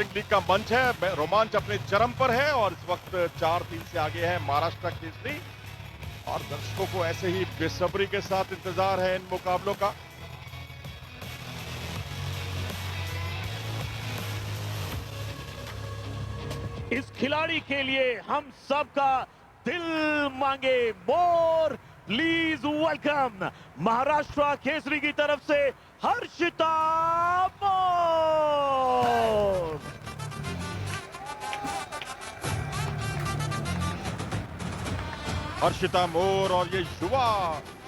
Wrestling league का मंच है, रोमांच अपने चरम पर है और इस वक्त 4-3 से आगे है महाराष्ट्र केसरी और दर्शकों को ऐसे ही बेसब्री के साथ इंतजार है इन मुकाबलों का। इस खिलाड़ी के लिए हम सबका दिल मांगे मोर। प्लीज वेलकम महाराष्ट्र केसरी की तरफ से हर्षिता मोर। हर्षिता मोर और ये युवा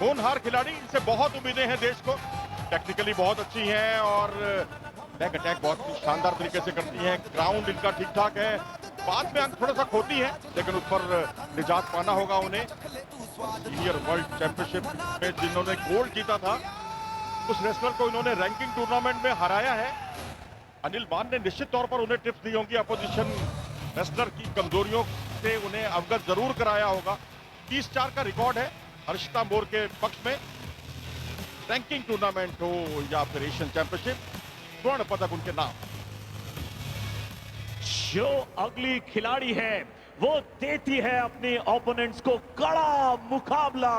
होनहार खिलाड़ी, इनसे बहुत उम्मीदें हैं देश को। टेक्निकली बहुत अच्छी हैं और बैक अटैक बहुत ही शानदार तरीके से करती हैं। ग्राउंड इनका ठीक ठाक है, बाद में अंक थोड़ा सा खोती है लेकिन उस पर निजात पाना होगा उन्हें। सीनियर वर्ल्ड चैंपियनशिप में जिन्होंने गोल्ड जीता था उस रेसलर को इन्होंने रैंकिंग टूर्नामेंट में हराया है। अनिल मान ने निश्चित तौर पर उन्हें टिप्स दी होंगी, अपोजिशन रेसलर की कमजोरियों से उन्हें अवगत जरूर कराया होगा। 30-4 का रिकॉर्ड है हर्षिता मोर के पक्ष में। रैंकिंग टूर्नामेंट हो या फिर एशियन चैंपियनशिप, स्वर्ण पदक उनके नाम। जो अगली खिलाड़ी है वो देती है अपने ओपोनेंट्स को कड़ा मुकाबला।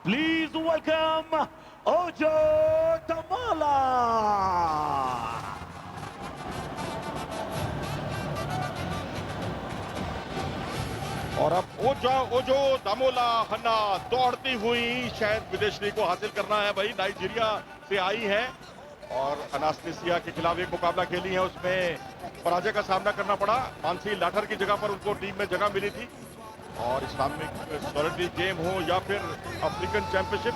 Please welcome Ojo Damola. और अब ओजो दामोला हन्ना दौड़ती हुई शायद विदेशी को हासिल करना है भाई। नाइजीरिया से आई है और अनास्टेसिया के खिलाफ एक मुकाबला खेली है, उसमें पराजय का सामना करना पड़ा। मानसी लाठर की जगह पर उनको टीम में जगह मिली थी। और इस्लामिक सॉलिडरी गेम हो या फिर अफ्रीकन चैंपियनशिप,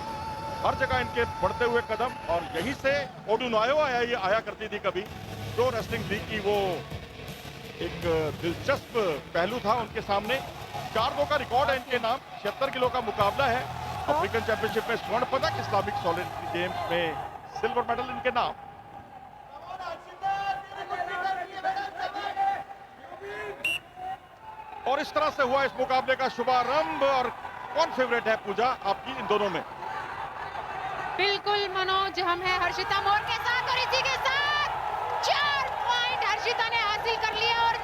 हर जगह इनके बढ़ते हुए कदम। और यहीं से ओडुनायो आया करती थी कभी। प्रो रेसलिंग लीग की वो एक दिलचस्प पहलू था उनके सामने। 4-2 का रिकॉर्ड है इनके नाम। 76 किलो का मुकाबला है। अफ्रीकन चैंपियनशिप में स्वर्ण पदक, इस्लामिक सॉलिडरी गेम्स में सिल्वर मेडल इनके नाम। और इस तरह से हुआ इस मुकाबले का शुभारंभ। और कौन फेवरेट है पूजा आपकी इन दोनों में? बिल्कुल मनोज, हम हैं हर्षिता मोर के साथ और इसी के साथ 4 पॉइंट हर्षिता ने हासिल कर लिए और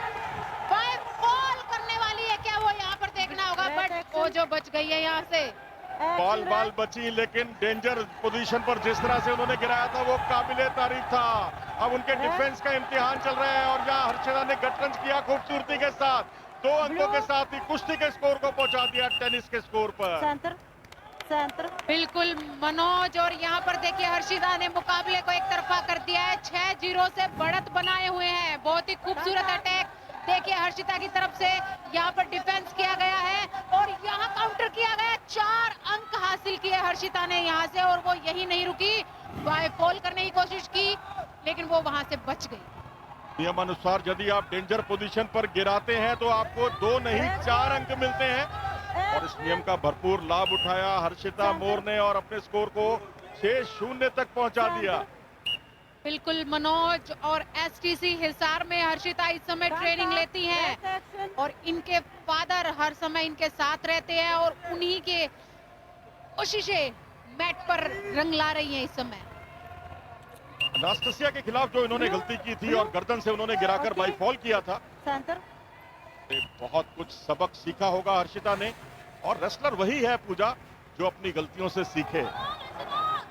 बाय फॉल करने वाली है क्या वो यहाँ पर देखना होगा। बट वो जो बच गई है यहाँ से। बाल बची, लेकिन डेंजर पोजीशन पर जिस तरह से उन्होंने गिराया था वो काबिले तारीफ था। अब उनके डिफेंस का इम्तिहान चल रहा है और यहाँ हर्षिता ने गटरंज किया खूबसूरती के साथ। 2 अंकों के साथ ही कुश्ती के स्कोर को पहुंचा दिया टेनिस के स्कोर पर। सेंटर बिल्कुल मनोज, और यहाँ पर देखिए हर्षिता ने मुकाबले को एक तरफा कर दिया है। 6-0 से बढ़त बनाए हुए हैं। बहुत ही खूबसूरत अटैक देखिए हर्षिता की तरफ से। यहाँ पर डिफेंस किया गया है और यहाँ काउंटर किया गया। 4 अंक हासिल किए हर्षिता ने यहाँ से और वो यही नहीं रुकी, बाय फॉल करने की कोशिश की लेकिन वो वहां से बच गई। नियमानुसार यदि आप डेंजर पोजीशन पर गिराते हैं तो आपको 2 नहीं 4 अंक मिलते हैं। और इस नियम का भरपूर लाभ उठाया हर्षिता मोर ने और अपने स्कोर को 6-0 तक पहुंचा दिया। बिल्कुल मनोज, और एसटीसी हिसार में हर्षिता इस समय ट्रेनिंग लेती हैं और इनके फादर हर समय इनके साथ रहते हैं और उन्हीं के कोशिशें मैट पर रंग ला रही हैं इस समय। अनास्टेसिया के खिलाफ जो इन्होंने गलती की थी और गर्दन से उन्होंने गिराकर बाई फॉल किया था, बहुत कुछ सबक सीखा होगा हर्षिता ने। और रेसलर वही है पूजा जो अपनी गलतियों से सीखे।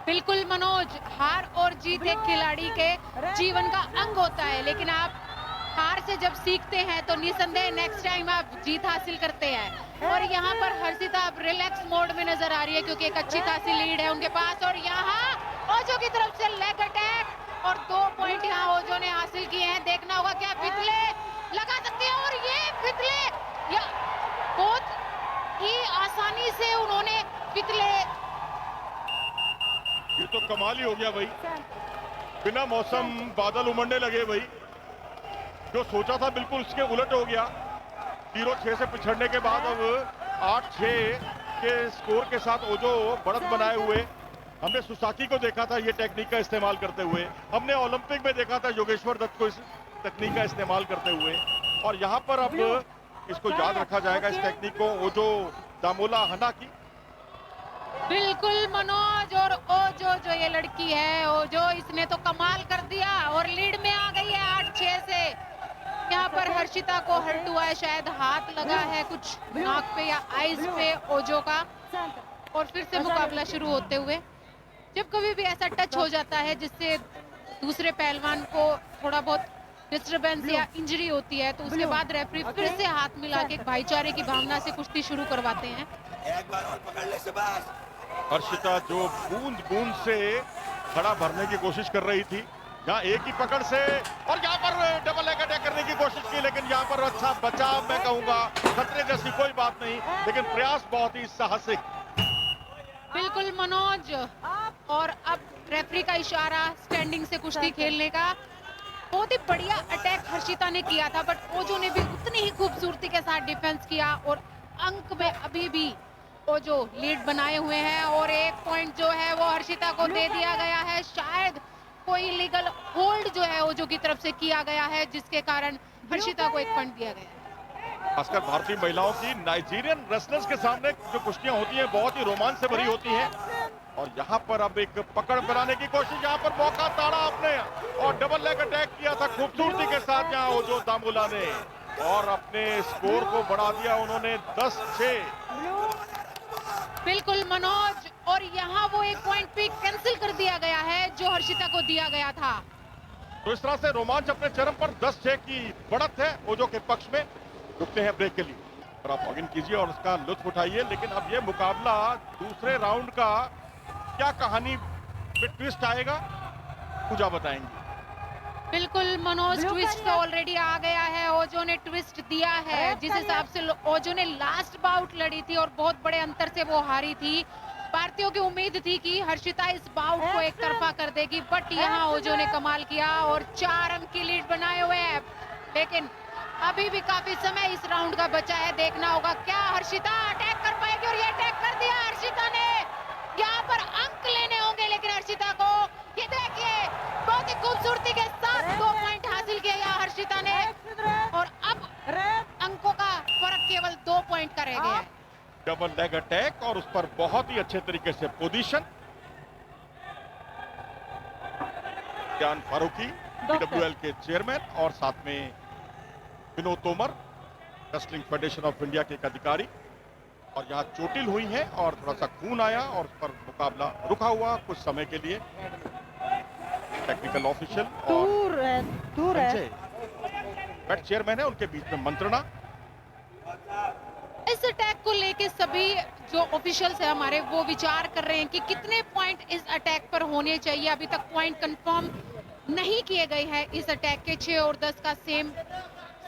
बिल्कुल मनोज, हार और जीत एक खिलाड़ी के जीवन का अंग होता है, लेकिन आप हार से जब सीखते हैं तो निसंदेह नेक्स्ट टाइम आप जीत हासिल करते हैं। और यहाँ पर हर्षिता अब रिलैक्स मोड में नजर आ रही है क्योंकि एक अच्छी खासी लीड है उनके पास। और यहाँ ओजो की तरफ से लेग अटैक और 2 पॉइंट यहाँ ओजो ने हासिल किए हैं। देखना होगा क्या फितले लगा सकते हैं और ये फितले या बहुत ही आसानी से उन्होंने फितले। ये तो कमाल ही हो गया भाई, बिना मौसम बादल उमड़ने लगे भाई। जो सोचा था बिल्कुल उसके उलट हो गया। 0-6 से पिछड़ने के बाद अब 8-6 के स्कोर के साथ ओजो बढ़त बनाए हुए। हमने सुसाकी को देखा था ये टेक्निक का इस्तेमाल करते हुए, हमने ओलंपिक में देखा था योगेश्वर दत्त को इस तकनीक का इस्तेमाल करते हुए, और यहाँ पर अब इसको याद रखा जाएगा इस टेक्निक को ओजो दामोला हन्ना की। बिल्कुल मनोज, और ओजो जो ये लड़की है ओजो, इसने तो कमाल कर दिया और लीड में आ गई है 8-6 से। यहाँ पर हर्षिता को हर्ट हुआ है, शायद हाथ लगा है कुछ नाक पे या आईज पे ओजो का। और फिर से मुकाबला शुरू होते हुए, जब कभी भी ऐसा टच हो जाता है जिससे दूसरे पहलवान को थोड़ा बहुत डिस्टरबेंस या इंजरी होती है, तो उसके बाद रेफरी फिर से हाथ मिला के भाईचारे की भावना से कुश्ती शुरू करवाते हैं। हर्षिता जो बूंद बूंद से खड़ा भरने की कोशिश कर रही थी, यहाँ एक ही पकड़ से, और यहाँ पर डबल लेग अटैक करने की कोशिश की, लेकिन यहाँ पर अच्छा बचाव, मैं कहूंगा खतरे जैसी कोई बात नहीं, लेकिन प्रयास बहुत ही साहसिक। बिल्कुल मनोज, और अब रेफरी का इशारा स्टैंडिंग से कुश्ती खेलने का। बहुत ही बढ़िया अटैक हर्षिता ने किया था, बट ओजो ने भी उतनी ही खूबसूरती के साथ डिफेंस किया, और अंक में अभी भी ओजो लीड बनाए हुए हैं, और एक पॉइंट जो है वो हर्षिता को दे दिया गया है। शायद कोई लीगल होल्ड जो है ओजो की तरफ से किया गया है, जिसके कारण हर्षिता को एक पॉइंट दिया गया है। खासकर भारतीय महिलाओं की नाइजीरियन रेसलर्स के सामने जो कुश्तियां होती हैं बहुत ही रोमांच से भरी होती हैं, और यहाँ पर अब एक पकड़ बनाने की कोशिश, यहाँ पर मौका ताड़ा आपने और डबल लेग अटैक किया था खूबसूरती के साथ यहाँ ओजो दामोला ने, और अपने स्कोर को बढ़ा दिया उन्होंने 10-6। बिल्कुल मनोज, और यहाँ वो एक पॉइंट भी कैंसिल कर दिया गया है जो हर्षिता को दिया गया था। तो इस तरह से रोमांच अपने चरम पर 10-6 की बढ़त है ओजो के पक्ष में। रुकते हैं ब्रेक के लिए, और आप लॉगिन कीजिए और उसका लुत्फ उठाइए। लेकिन अब ये मुकाबला दूसरे राउंड का क्या कहानी में ट्विस्ट आएगा, पूजा बताएंगे। बिल्कुल मनोज, ट्विस्ट तो ऑलरेडी आ गया है। ओजो ने ट्विस्ट दिया है, जिस हिसाब से ओजो ने लास्ट बाउट लड़ी थी और बहुत बड़े अंतर से वो हारी थी। भारतीयों की उम्मीद थी कि हर्षिता इस बाउट को एक तरफा कर देगी, बट यहाँ ओजो ने कमाल किया और 4 अंक की लीड बनाए हुए हैं। लेकिन अभी भी काफी समय इस राउंड का बचा है, देखना होगा क्या हर्षिता अटैक कर पाएगी, और ये अटैक कर दिया हर्षिता ने। यहाँ पर अंक लेने होंगे लेकिन हर्षिता को, ये देखिए बहुत ही खूबसूरती के साथ 2 पॉइंट हासिल किया यहाँ हर्षिता ने, और अब अंकों का फर्क केवल 2 पॉइंट का रह गया है। डबल लेग अटैक, और उस पर बहुत ही अच्छे तरीके से पोजीशन। ज्ञान फारूकी PWL के चेयरमैन, और साथ में Vinod Tomar wrestling federation of India के एक अधिकारी, और यहाँ चोटिल हुई है और थोड़ा सा खून आया और उस पर मुकाबला रुका हुआ कुछ समय के लिए। टेक्निकल ऑफिशियल और संजय बेट चेयरमैन है, उनके बीच में मंत्रणा। इस अटैक को लेके सभी जो ऑफिशियल्स है हमारे, वो विचार कर रहे हैं कि कितने पॉइंट इस अटैक पर होने चाहिए। अभी तक पॉइंट कंफर्म नहीं किए गए हैं इस अटैक के। 6 और 10 का सेम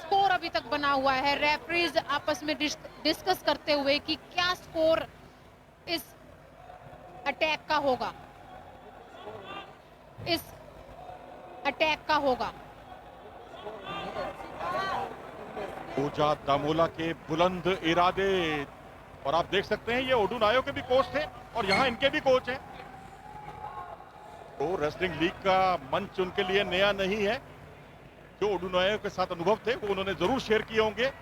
स्कोर अभी तक बना हुआ है। रेफरीज आपस में डिस्कस करते हुए कि क्या स्कोर इस अटैक का होगा, इस अटैक का होगा। ओजा दामोला के बुलंद इरादे, और आप देख सकते हैं ये ओडुनायो के भी कोच थे और यहाँ इनके भी कोच हैं। तो रेसलिंग लीग का मंच उनके लिए नया नहीं है। जो ओडुनायो के साथ अनुभव थे वो उन्होंने जरूर शेयर किए होंगे,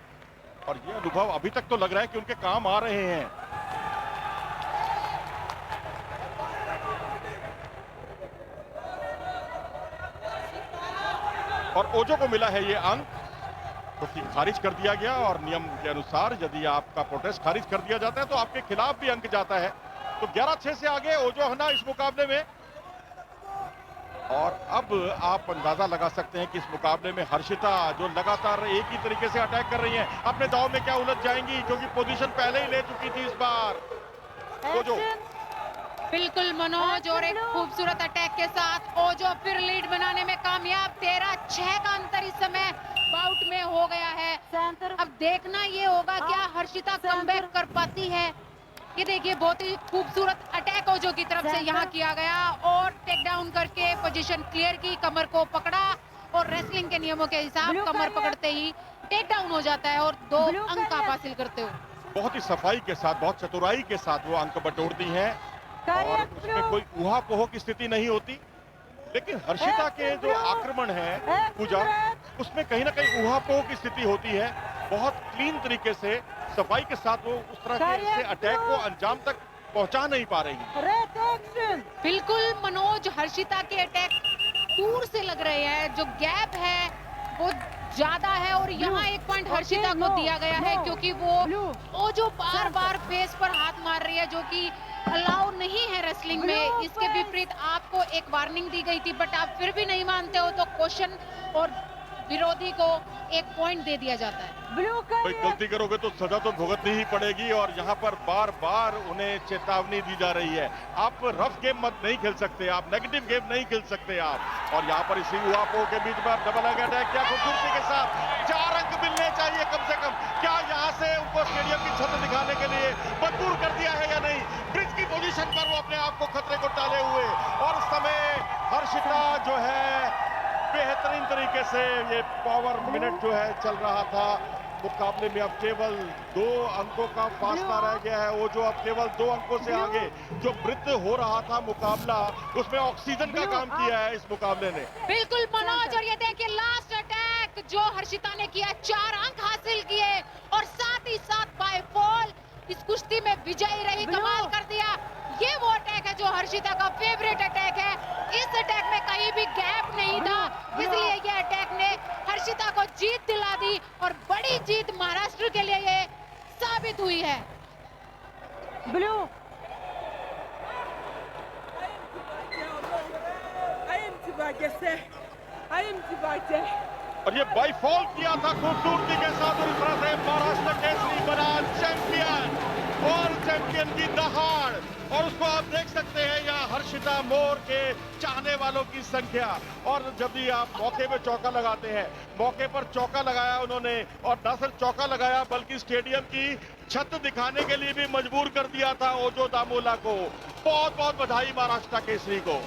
और ये अनुभव अभी तक तो लग रहा है कि उनके काम आ रहे हैं। और ओजो को मिला है ये अंक, तो कि खारिज कर दिया गया, और नियम के अनुसार यदि आपका प्रोटेस्ट खारिज कर दिया जाता है तो आपके खिलाफ भी अंक जाता है। तो 11-6 से आगे ओजो हना इस मुकाबले में। और अब आप अंदाजा लगा सकते हैं कि इस मुकाबले में हर्षिता जो लगातार एक ही तरीके से अटैक कर रही हैं, अपने दांव में क्या उलझ जाएंगी, क्योंकि पोजीशन पहले ही ले चुकी थी इस बार ओजो। बिल्कुल मनोज, और एक खूबसूरत अटैक के साथ ओजो फिर लीड बनाने में कामयाब। 13-6 का अंतर इस समय बाउट में हो गया है। अब देखना ये होगा क्या हर्षिता कमबैक कर पाती है। ये देखिए बहुत ही खूबसूरत अटैक ओजो की तरफ से यहाँ किया गया, और टेक डाउन करके पोजीशन क्लियर की, कमर को पकड़ा, और रेसलिंग के नियमों के हिसाब कमर पकड़ते ही टेक डाउन हो जाता है, और 2 अंक आप हासिल करते हो। बहुत ही सफाई के साथ, बहुत चतुराई के साथ वो अंक बटोरती हैं, और उसमें कोई ऊहा-पोह की स्थिति नहीं होती। लेकिन हर्षिता के जो आक्रमण है पूजा, उसमें कहीं ना कहीं ऊहा-पोह की स्थिति होती है। बहुत क्लीन तरीके से, सफाई के साथ वो उस तरह के अटैक को अंजाम तक पहुंचा नहीं पा रही। बिल्कुल मनोज, हर्षिता के अटैक दूर से लग रहे हैं। जो गैप है वो ज्यादा है और यहाँ एक पॉइंट हर्षिता को दिया गया है क्योंकि वो जो बार बार फेस पर हाथ मार रही है जो कि अलाउ नहीं है रेसलिंग में। इसके विपरीत आपको एक वार्निंग दी गई थी बट आप फिर भी नहीं मानते हो तो क्वेश्चन और विरोधी को एक पॉइंट दे दिया जाता है। भाई गलती करोगे तो सजा तो भुगतनी ही पड़ेगी और यहाँ पर बार बार उन्हें चेतावनी दी जा रही है। आप रफ गेम मत नहीं खेल सकते, आप नेगेटिव गेम नहीं खेल सकते आप। और यहाँ पर इसी युवाओं के बीच में डबल अटैक किया खूबसूरती के साथ। 4 अंक मिलने चाहिए कम से कम। क्या यहाँ से उनको स्टेडियम की छत दिखाने के लिए मजबूर कर दिया है या नहीं? ब्रिज की पोजीशन पर वो अपने आप को खतरे को टाले हुए और उस समय हर्षिता जो है बेहतरीन तरीके से ये पावर मिनट जो है चल रहा था। मुकाबले में अब केवल 2 अंकों का फासला रह गया है। वो जो अब केवल 2 अंकों से आगे जो वृद्ध हो रहा था मुकाबला, उसमें ऑक्सीजन का काम किया है इस मुकाबले ने। बिल्कुल मनोज, और ये देखिए लास्ट अटैक जो हर्षिता ने किया, 4 अंक हासिल किए और साथ ही साथ बाय फॉल इस कुश्ती में विजयी रही, कमाल कर दिया। ये वो अटैक है जो हर्षिता का फेवरेट अटैक है। इस अटैक में कहीं भी गैप नहीं था, इसलिए ये अटैक ने हर्षिता को जीत दिला दी और बड़ी जीत महाराष्ट्र के लिए ये साबित हुई है। ब्लू और ये बाई फॉल किया था खूबसूरती के साथ और इस तरह से महाराष्ट्र केसरी बना चैंपियन और चैंपियन की दहाड़। और उसको आप देख सकते हैं यहाँ हर्षिता मोर के चाहने वालों की संख्या। और जब भी आप मौके पे चौका लगाते हैं, मौके पर चौका लगाया उन्होंने और न सिर्फ चौका लगाया बल्कि स्टेडियम की छत दिखाने के लिए भी मजबूर कर दिया था ओजो दामोला को। बहुत बहुत बधाई महाराष्ट्र केसरी को।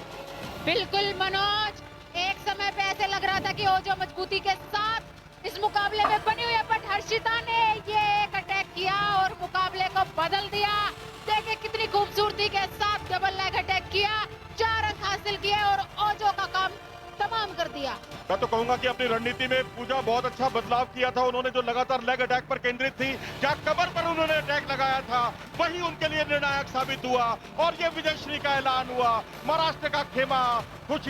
बिल्कुल मनोज, एक समय पे ऐसे लग रहा था कि ओजो मजबूती के साथ इस मुकाबले में बनी हुई है बट हर्षिता ने ये एक अटैक किया और मुकाबले को बदल दिया। देखिए कितनी खूबसूरती के साथ डबल लेग अटैक किया, 4 अंक हासिल किए और ओजो का काम तमाम कर दिया। मैं तो कहूंगा कि अपनी रणनीति में पूजा बहुत अच्छा बदलाव किया था। उन्होंने जो लगातार लेग अटैक पर केंद्रित थी, क्या कमर पर उन्होंने अटैक लगाया था, वही उनके लिए निर्णायक साबित हुआ और ये विजयश्री का ऐलान हुआ। महाराष्ट्र का खेमा खुशी